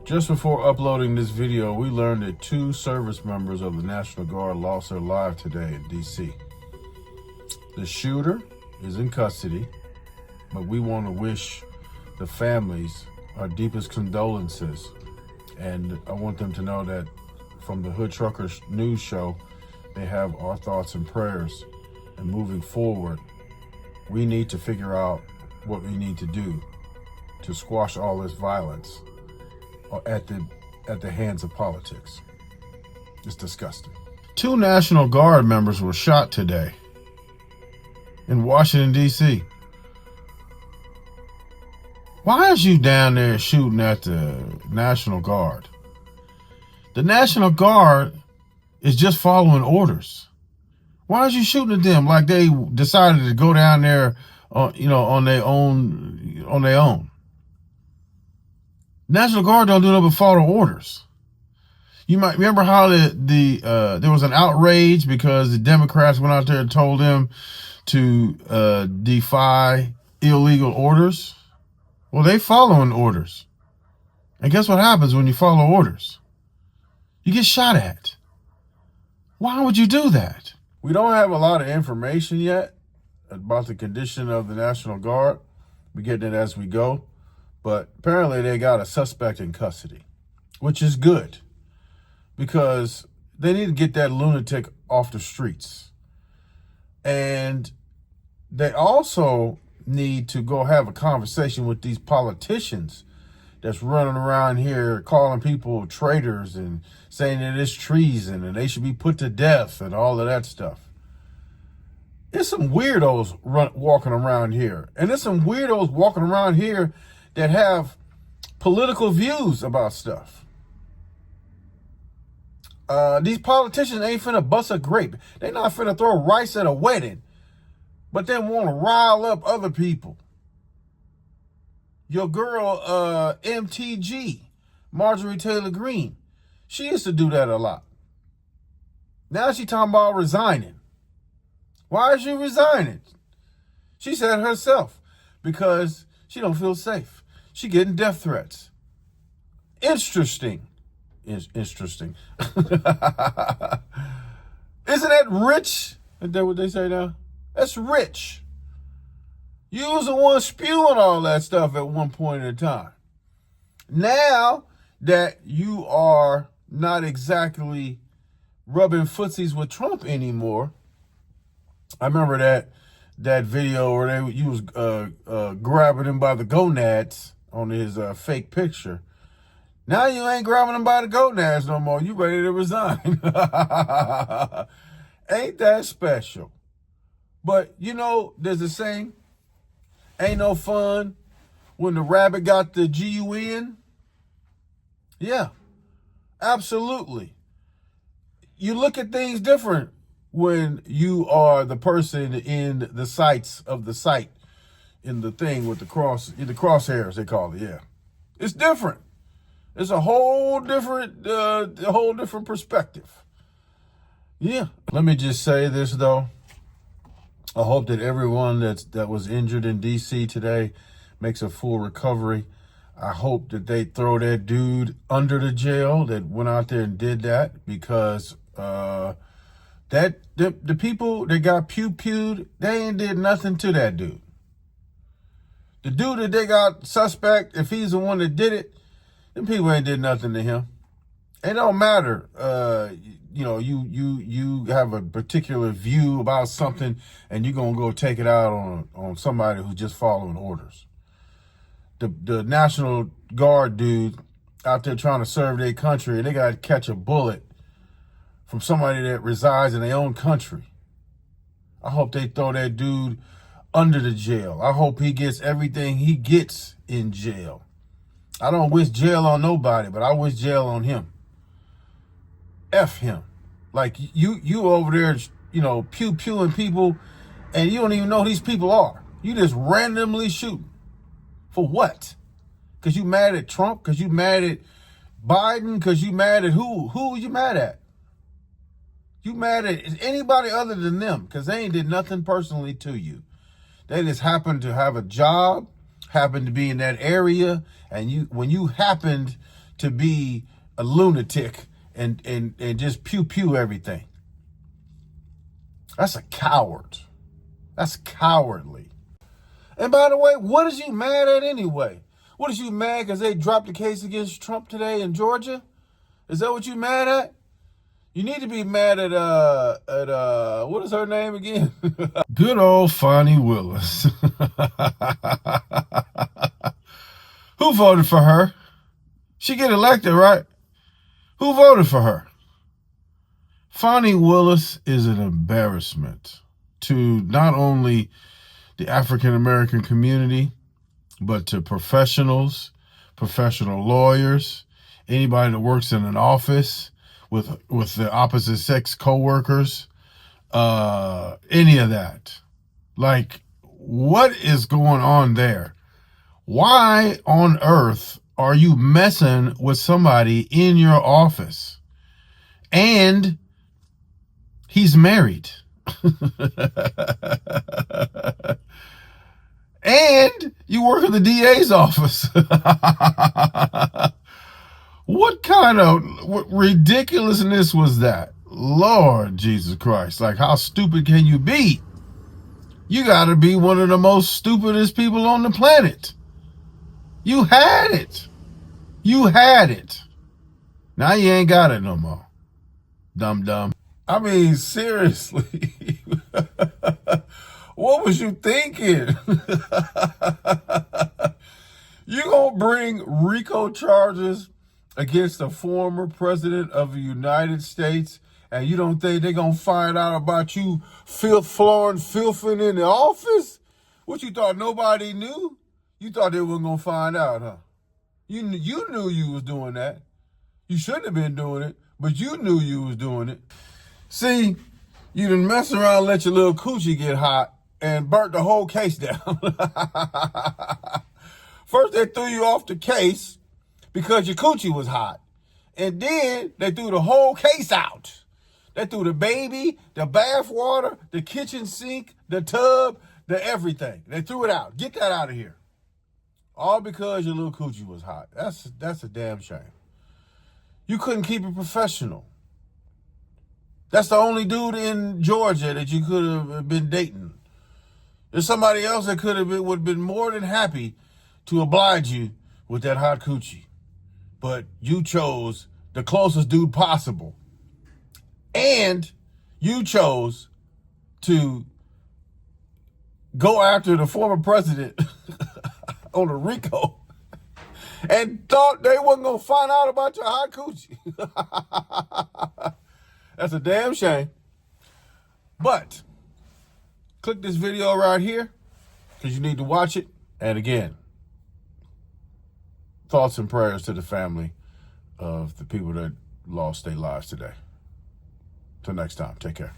Just before uploading this video, we learned that 2 service members of the National Guard lost their lives today in D.C. The shooter is in custody, but we want to wish the families our deepest condolences. And I want them to know that from the Hood Truckers News Show, they have our thoughts and prayers. And moving forward, we need to figure out what we need to do to squash all this violence at the hands of politics. It's disgusting. 2 National Guard members were shot today in Washington, D.C. Why is you down there shooting at the National Guard? The National Guard is just following orders. Why is you shooting at them like they decided to go down there, on their own? National Guard don't do nothing but follow orders. You might remember how there was an outrage because the Democrats went out there and told them to defy illegal orders. Well, they following orders. And guess what happens when you follow orders? You get shot at. Why would you do that? We don't have a lot of information yet about the condition of the National Guard. We get it as we go. But apparently they got a suspect in custody, which is good because they need to get that lunatic off the streets. And they also need to go have a conversation with these politicians that's running around here calling people traitors and saying that it's treason and they should be put to death and all of that stuff. There's some weirdos walking around here. And there's some weirdos walking around here that have political views about stuff. These politicians ain't finna bust a grape. They not finna throw rice at a wedding, but they want to rile up other people. Your girl, MTG, Marjorie Taylor Greene, she used to do that a lot. Now she talking about resigning. Why is she resigning? She said herself, because she don't feel safe. She getting death threats. Interesting. Interesting. Isn't that rich? Isn't that what they say now? That's rich. You was the one spewing all that stuff at one point in time. Now that you are not exactly rubbing footsies with Trump anymore, I remember that video where you was grabbing him by the gonads on his fake picture. Now you ain't grabbing him by the gonads no more. You ready to resign. Ain't that special? But, there's a saying, ain't no fun when the rabbit got the GUN. Yeah, absolutely. You look at things different when you are the person in the sights of the sight, in the thing with the crosshairs, they call it. Yeah, it's different. It's a whole different perspective. Yeah. Let me just say this though. I hope that everyone that was injured in D.C. today makes a full recovery. I hope that they throw that dude under the jail that went out there and did that, because the people that got pew-pewed, they ain't did nothing to that dude. The dude that they got suspect, if he's the one that did it, them people ain't did nothing to him. It don't matter. You have a particular view about something and you're going to go take it out on somebody who's just following orders. The National Guard dude out there trying to serve their country, they got to catch a bullet from somebody that resides in their own country. I hope they throw that dude under the jail. I hope he gets everything he gets in jail. I don't wish jail on nobody, but I wish jail on him. F him. Like you over there, pew-pewing people, and you don't even know who these people are. You just randomly shoot. For what? Because you mad at Trump? Because you mad at Biden? Because you mad at who? Who are you mad at? You mad at anybody other than them, because they ain't did nothing personally to you. They just happened to have a job, happened to be in that area, and when you happened to be a lunatic and just pew everything. That's a coward. That's cowardly. And by the way, what is you mad at anyway? What is you mad because they dropped the case against Trump today in Georgia? Is that what you mad at? You need to be mad at what is her name again? Good old Fani Willis. Who voted for her? She get elected, right? Who voted for her? Fani Willis is an embarrassment to not only the African American community, but to professionals, professional lawyers, anybody that works in an office with the opposite sex coworkers, any of that. Like, what is going on there? Why on earth are you messing with somebody in your office? And he's married. And you work at the DA's office. What kind of ridiculousness was that? Lord Jesus Christ. Like, how stupid can you be? You got to be one of the most stupidest people on the planet. You had it. You had it. Now you ain't got it no more. Dumb. I mean, seriously. What was you thinking? You gonna bring RICO charges against a former president of the United States, and you don't think they're gonna find out about you filthing in the office? What, you thought nobody knew? You thought they weren't gonna find out, huh? You knew you was doing that. You shouldn't have been doing it, but you knew you was doing it. See, you done mess around and let your little coochie get hot and burnt the whole case down. First, they threw you off the case because your coochie was hot. And then they threw the whole case out. They threw the baby, the bath water, the kitchen sink, the tub, the everything. They threw it out. Get that out of here. All because your little coochie was hot. That's a damn shame. You couldn't keep it professional. That's the only dude in Georgia that you could have been dating. There's somebody else that would have been more than happy to oblige you with that hot coochie. But you chose the closest dude possible. And you chose to go after the former president on a RICO and thought they wasn't going to find out about your hot coochie. That's a damn shame. But click this video right here because you need to watch it. And again, thoughts and prayers to the family of the people that lost their lives today. Till next time, take care.